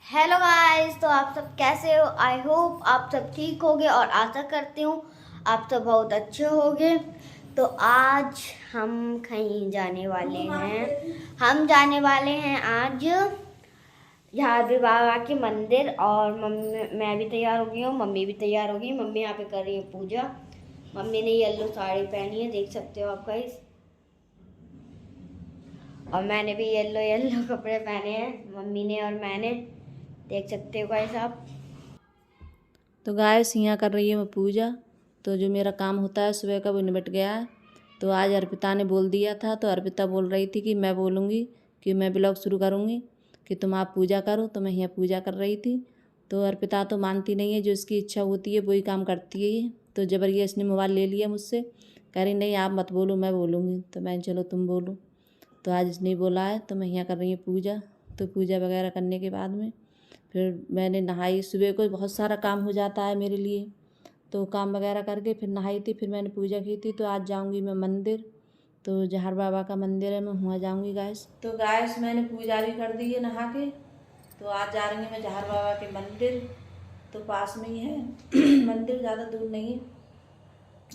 Hello guys, तो आप सब कैसे हो। आई होप आप सब ठीक होगे और आशा करती हूँ आप सब बहुत अच्छे होगे। तो आज हम कहीं जाने वाले हैं। हम जाने वाले हैं आज झारवी बाबा के मंदिर। और मम्मी, मैं भी तैयार हो गई हूँ, मम्मी भी तैयार हो गई। मम्मी यहाँ पे कर रही है पूजा। मम्मी ने येलो साड़ी पहनी है, देख सकते हो आप गाइस। और मैंने भी येलो येलो कपड़े पहने हैं, मम्मी ने और मैंने, देख सकते हो गाइस आप। तो गाइस यहाँ कर रही है मैं पूजा। तो जो मेरा काम होता है सुबह का वो निपट गया है। तो आज अर्पिता ने बोल दिया था, तो अर्पिता बोल रही थी कि मैं बोलूँगी कि मैं ब्लॉग शुरू करूँगी कि तुम आप पूजा करो। तो मैं यहाँ पूजा कर रही थी। तो अर्पिता तो मानती नहीं है, जो इसकी इच्छा होती है वही काम करती है ये। तो जबरदस्ती इसने मोबाइल ले लिया मुझसे, कह रही नहीं आप मत बोलो मैं बोलूँगी। तो मैं चलो तुम बोलो। तो आज इसने बोला है, तो मैं यहाँ कर रही हूँ पूजा। तो पूजा वगैरह करने के बाद में फिर मैंने नहाई। सुबह को बहुत सारा काम हो जाता है मेरे लिए, तो काम वगैरह करके फिर नहाई थी, फिर मैंने पूजा की थी। तो आज जाऊंगी मैं मंदिर, तो जहर बाबा का मंदिर है, मैं वहाँ जाऊंगी गाइस। तो गाइस मैंने पूजा भी कर दी है नहा के। तो आज जा रही हूँ मैं जहर बाबा के मंदिर। तो पास में ही है मंदिर, ज़्यादा दूर नहीं है।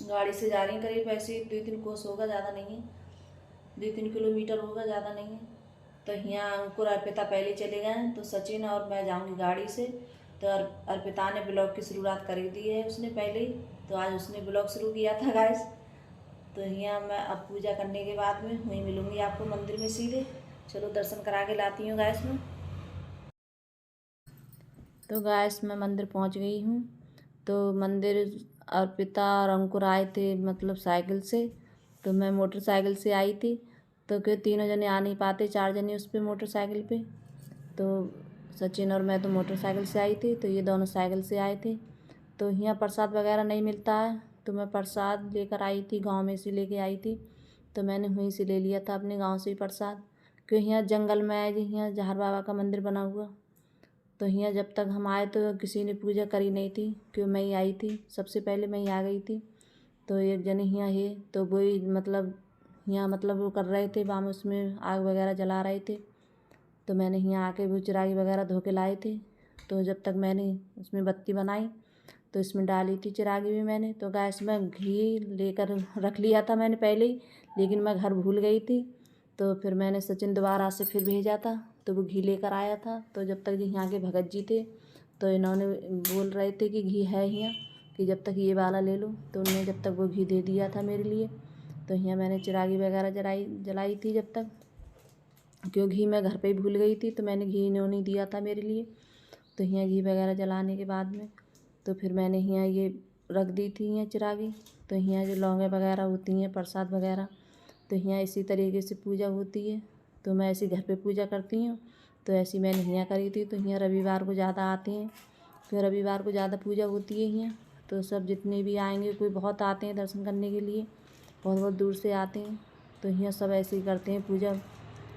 गाड़ी से जा रही हूँ, करीब ऐसे 2-3 कोस होगा, ज़्यादा नहीं है, 2-3 किलोमीटर होगा, ज़्यादा नहीं है। तो यहाँ अंकुर अर्पिता पहले चले गए हैं, तो सचिन और मैं जाऊंगी गाड़ी से। तो अर्पिता ने ब्लॉग की शुरुआत कर दी है उसने पहले ही। तो आज उसने ब्लॉग शुरू किया था गाइस। तो यहाँ मैं अब पूजा करने के बाद में वहीं मिलूंगी आपको मंदिर में सीधे। चलो दर्शन करा के लाती हूँ गाइस मैं। तो गाइस मैं मंदिर पहुँच गई हूँ। तो मंदिर अर्पिता और अंकुर आए थे मतलब साइकिल से, तो मैं मोटरसाइकिल से आई थी। तो क्यों तीनों जने आ नहीं पाते, 4 जने उस पर मोटरसाइकिल पे। तो सचिन और मैं तो मोटरसाइकिल से आई थी, तो ये दोनों साइकिल से आए थे। तो यहाँ प्रसाद वगैरह नहीं मिलता है, तो मैं प्रसाद लेकर आई थी, गांव में से लेके आई थी। तो मैंने वहीं से ले लिया था अपने गांव से ही प्रसाद, क्यों यहाँ जंगल में है जी, यहाँ जहर बाबा का मंदिर बना हुआ। तो यहाँ जब तक हम आए तो किसी ने पूजा करी नहीं थी, क्यों मैं ही आई थी, सबसे पहले मैं ही आ गई थी। तो एक जने यहाँ है, तो वही मतलब यहाँ मतलब वो कर रहे थे वहाँ, उसमें आग वगैरह जला रहे थे। तो मैंने यहाँ आके वो चिरागी वगैरह धो के लाए थे। तो जब तक मैंने उसमें बत्ती बनाई, तो इसमें डाली थी चिरागी भी मैंने। तो गैस में घी लेकर रख लिया था मैंने पहले ही, लेकिन मैं घर भूल गई थी। तो फिर मैंने सचिन दोबारा से फिर भेजा था, तो वो घी लेकर आया था। तो जब तक यहाँ के भगत जी थे, तो इन्होंने बोल रहे थे कि घी है यहाँ, कि जब तक ये वाला ले लो। तो उन्होंने जब तक वो घी दे दिया था मेरे लिए। तो यहाँ मैंने चिरागी वगैरह जलाई थी जब तक, क्यों घी मैं घर पे ही भूल गई थी। तो मैंने घी इन्होंने दिया था मेरे लिए। तो यहाँ घी वगैरह जलाने के बाद में तो फिर मैंने यहाँ ये रख दी थी यहाँ चिरागी। तो यहाँ जो लौंगे वगैरह होती हैं प्रसाद वगैरह, तो यहाँ इसी तरीके से पूजा होती है। तो मैं ऐसी घर पे पूजा करती हूँ। तो ऐसी मैंने यहाँ करी थी। तो यहाँ रविवार को ज़्यादा आते हैं, तो रविवार को ज़्यादा पूजा होती है यहाँ। तो सब जितने भी आएंगे, कोई बहुत आते हैं दर्शन करने के लिए, बहुत बहुत दूर से आते हैं। तो यहाँ सब ऐसे ही करते हैं पूजा,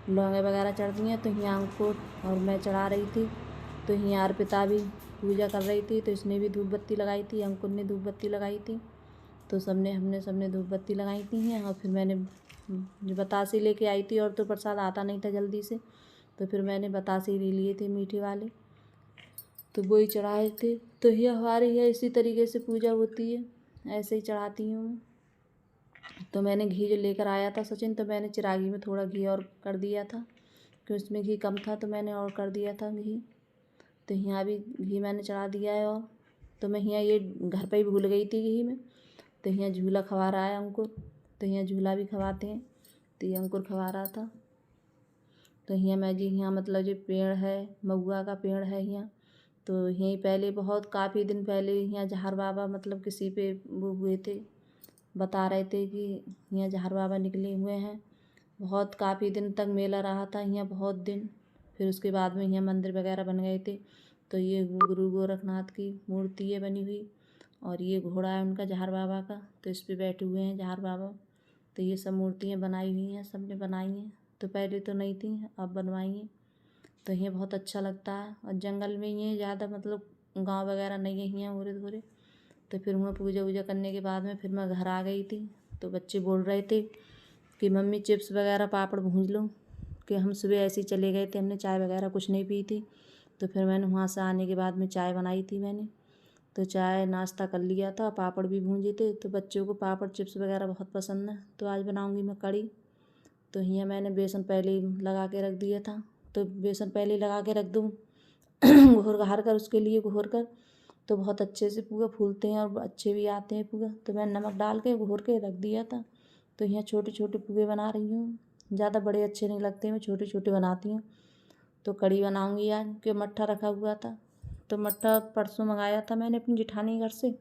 लौंगे वगैरह चढ़ती हैं। तो यहाँ अंकुर और मैं चढ़ा रही थी। तो यहाँ अर्पिता भी पूजा कर रही थी, तो इसने भी धूप बत्ती लगाई थी, अंकुर ने धूप बत्ती लगाई थी। तो सबने धूप बत्ती लगाई थी हैं। और फिर मैंने जो बतासे लेके आई थी, और तो प्रसाद आता नहीं था जल्दी से, तो फिर मैंने बतासे ले लिए थे मीठे वाले, तो वही चढ़ाए थे। तो ये हमारी है इसी तरीके से पूजा होती है, ऐसे ही चढ़ाती हूँ मैं। तो मैंने घी जो लेकर आया था सचिन, तो मैंने चिरागी में थोड़ा घी और कर दिया था, क्योंकि उसमें घी कम था, तो मैंने और कर दिया था घी। तो यहाँ भी घी मैंने चढ़ा दिया है। और तो मैं यहाँ ये घर पे ही भूल गई थी घी में। तो यहाँ झूला खवा रहा है अंकुर, तो यहाँ झूला भी खवाते हैं। तो ये अंकुर खवा रहा था। तो यहाँ मैं जी यहाँ मतलब जो पेड़ है, महुआ का पेड़ है यहाँ। तो यहीं पहले बहुत काफ़ी दिन पहले यहाँ जहर बाबा मतलब किसी पे वो हुए थे, बता रहे थे कि यहाँ जहर बाबा निकले हुए हैं। बहुत काफ़ी दिन तक मेला रहा था यहाँ, बहुत दिन। फिर उसके बाद में यहाँ मंदिर वगैरह बन गए थे। तो ये गुरु गोरखनाथ की मूर्ति है बनी हुई, और ये घोड़ा है उनका जहर बाबा का, तो इस पे बैठे हुए हैं जहर बाबा। तो ये सब मूर्तियाँ बनाई हुई हैं, सब ने बनाई हैं। तो पहले तो नहीं थी, अब बनवाई हैं। तो ये बहुत अच्छा लगता है। और जंगल में ये ज़्यादा मतलब गांव वगैरह नहीं है यहाँ उरे धुरे। तो फिर मैं पूजा वूजा करने के बाद में फिर मैं घर आ गई थी। तो बच्चे बोल रहे थे कि मम्मी चिप्स वगैरह पापड़ भूंज लो, कि हम सुबह ऐसे ही चले गए थे, हमने चाय वगैरह कुछ नहीं पी थी। तो फिर मैंने वहाँ से आने के बाद में चाय बनाई थी मैंने। तो चाय नाश्ता कर लिया था, पापड़ भी भूंजे थे। तो बच्चों को पापड़ चिप्स वगैरह बहुत पसंद है। तो आज बनाऊंगी मैं कड़ी। तो यहाँ मैंने बेसन पहले ही लगा के रख दिया था। तो बेसन पहले ही लगा के रख दूँ घोर घार कर, उसके लिए घोर कर तो बहुत अच्छे से पूगा फूलते हैं और अच्छे भी आते हैं पूगा। तो मैंने नमक डाल के घोर के रख दिया था। तो यहाँ छोटे छोटे पूगे बना रही हूँ। ज़्यादा बड़े अच्छे नहीं लगते, मैं छोटे छोटे बनाती हूँ। तो कड़ी बनाऊंगी आज, कि मट्ठा रखा हुआ था। तो मट्ठा परसों मंगाया था मैंने अपनी जेठानी घर से।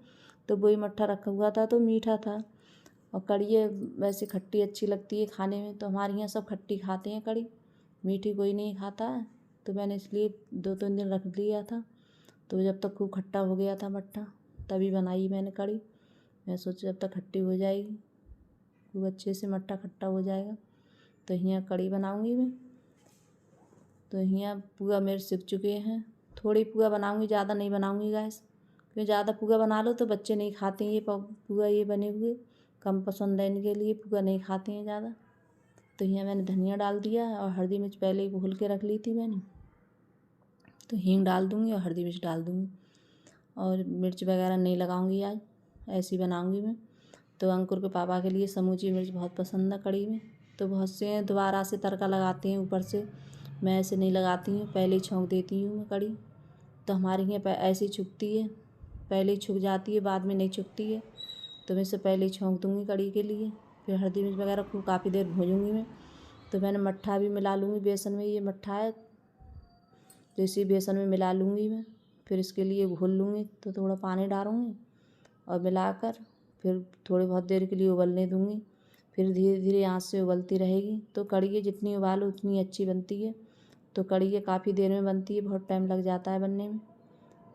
तो वही मट्ठा रखा हुआ था, तो मीठा था। और कड़ी वैसे खट्टी अच्छी लगती है खाने में। तो हमारे यहाँ सब खट्टी खाते हैं कड़ी, मीठी कोई नहीं खाता है। तो मैंने इसलिए 2-3 दिन रख लिया था। तो जब तक खूब खट्टा हो गया था मट्ठा, तभी बनाई मैंने कड़ी। मैं सोचा जब तक खट्टी हो जाएगी, खूब अच्छे से मट्ठा खट्टा हो जाएगा। तो यहाँ कड़ी बनाऊंगी मैं। तो यहाँ पूआ मेरे सीख चुके हैं। थोड़ी पूआ बनाऊंगी, ज़्यादा नहीं बनाऊंगी गैस, क्योंकि ज़्यादा पूआ बना लो तो बच्चे नहीं खाते हैं। ये पूआ ये बने हुए कम पसंद है इनके लिए, पूआ नहीं खाते हैं ज़्यादा। तो यहाँ मैंने धनिया डाल दिया और हल्दी मिर्च पहले ही घोल के रख ली थी मैंने। तो हींग डाल दूँगी और हल्दी मिर्च डाल दूँगी, और मिर्च वगैरह नहीं लगाऊंगी आज, ऐसी बनाऊंगी मैं। तो अंकुर के पापा के लिए समूची मिर्च बहुत पसंद है कड़ी में। तो बहुत से दोबारा से तड़का लगाते हैं ऊपर से, मैं ऐसे नहीं लगाती हूँ, पहले ही छौंक देती हूँ मैं कड़ी। तो हमारे यहाँ ऐसे ही छुकती है, पहले ही छुक जाती है, बाद में नहीं छुकती है। तो मैं इसे पहले ही छौंक दूँगी कड़ी के लिए। फिर हल्दी मिर्च वगैरह खूब काफ़ी देर भूनूँगी मैं। तो मैंने मट्ठा भी मिला लूँगी बेसन में, ये मट्ठा है तो इसी बेसन में मिला लूँगी मैं। फिर इसके लिए घोल लूँगी, तो थोड़ा पानी डालूँगी और मिलाकर फिर थोड़ी बहुत देर के लिए उबलने दूँगी। फिर धीरे धीरे आँच से उबलती रहेगी। तो कड़ी जितनी उबालो उतनी अच्छी बनती है। तो कड़ी काफ़ी देर में बनती है, बहुत टाइम लग जाता है बनने में।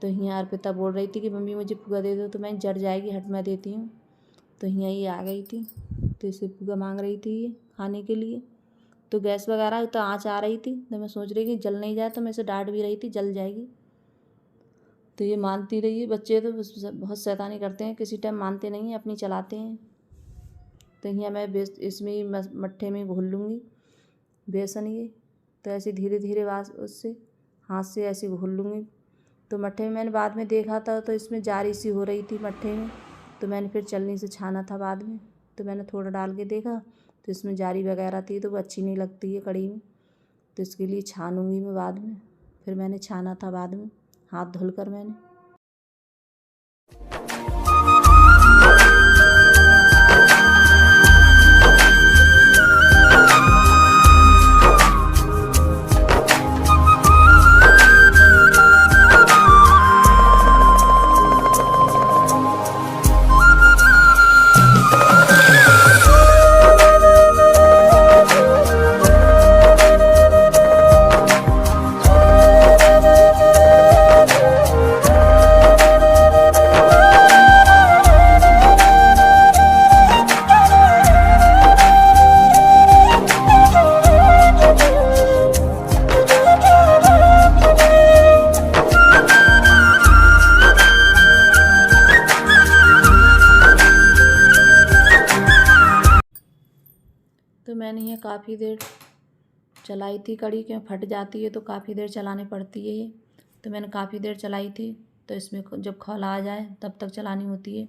तो यहाँ अर्पिता बोल रही थी कि मम्मी मुझे पूआ दे दो, तो मैं जड़ जाएगी, हट मैं देती हूँ। तो यहाँ ये आ गई थी, तो इसे पूआ मांग रही थी ये खाने के लिए। तो गैस वगैरह तो आँच आ रही थी, तो मैं सोच रही कि जल नहीं जाए, तो मैं इसे डांट भी रही थी जल जाएगी। तो ये मानती रही है। बच्चे तो बहुत शैतानी करते हैं, किसी टाइम मानते नहीं हैं, अपनी चलाते हैं। तो यहाँ मैं इसमें ही मट्ठे में घोल लूँगी बेसन ये। तो ऐसे धीरे धीरे उससे हाथ से ऐसे घोल लूँगी। तो मट्ठे में मैंने बाद में देखा था, तो इसमें जारी सी हो रही थी मट्ठे में। तो मैंने फिर छलनी से छाना था बाद में। तो मैंने थोड़ा डाल के देखा, तो इसमें जारी वगैरह थी, तो वो अच्छी नहीं लगती है कड़ी में। तो इसके लिए छानूँगी मैं बाद में। फिर मैंने छाना था बाद में, हाथ धुल कर मैंने। तो मैंने ये काफ़ी देर चलाई थी कड़ी, क्यों फट जाती है तो काफ़ी देर चलानी पड़ती है ये। तो मैंने काफ़ी देर चलाई थी। तो इसमें जब खौल आ जाए तब तक चलानी होती है।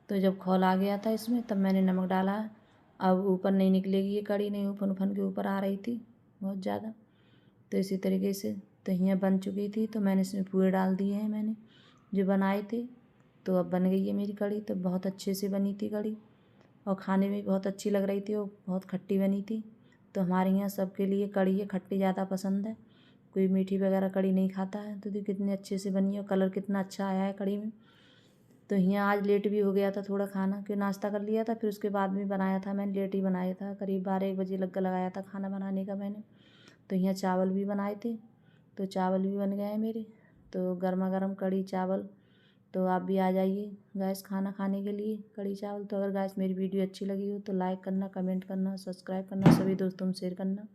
तो जब खौल आ गया था इसमें, तब मैंने नमक डाला। अब ऊपर नहीं निकलेगी ये कड़ी, नहीं उफन उफन के ऊपर आ रही थी बहुत ज़्यादा। तो इसी तरीके से तो यहाँ बन चुकी थी। तो मैंने इसमें पूरे डाल दिए हैं मैंने जो बनाए थे। तो अब बन गई है मेरी कड़ी। तो बहुत अच्छे से बनी थी कड़ी, और खाने में बहुत अच्छी लग रही थी, और बहुत खट्टी बनी थी। तो हमारे यहाँ सबके लिए कड़ी खट्टी ज़्यादा पसंद है, कोई मीठी वगैरह कड़ी नहीं खाता है। तो कितने अच्छे से बनी है, और कलर कितना अच्छा आया है कड़ी में। तो यहाँ आज लेट भी हो गया था थोड़ा खाना, क्योंकि नाश्ता कर लिया था, फिर उसके बाद में बनाया था मैंने, लेट ही बनाया था, करीब 12-1 बजे लगाया था खाना बनाने का मैंने। तो यहाँ चावल भी बनाए थे, तो चावल भी बन गए हैं मेरे। तो गर्मा गर्म कड़ी चावल। तो आप भी आ जाइए गैस खाना खाने के लिए, कड़ी चावल। तो अगर गैस मेरी वीडियो अच्छी लगी हो तो लाइक करना, कमेंट करना, सब्सक्राइब करना, सभी दोस्तों में शेयर करना।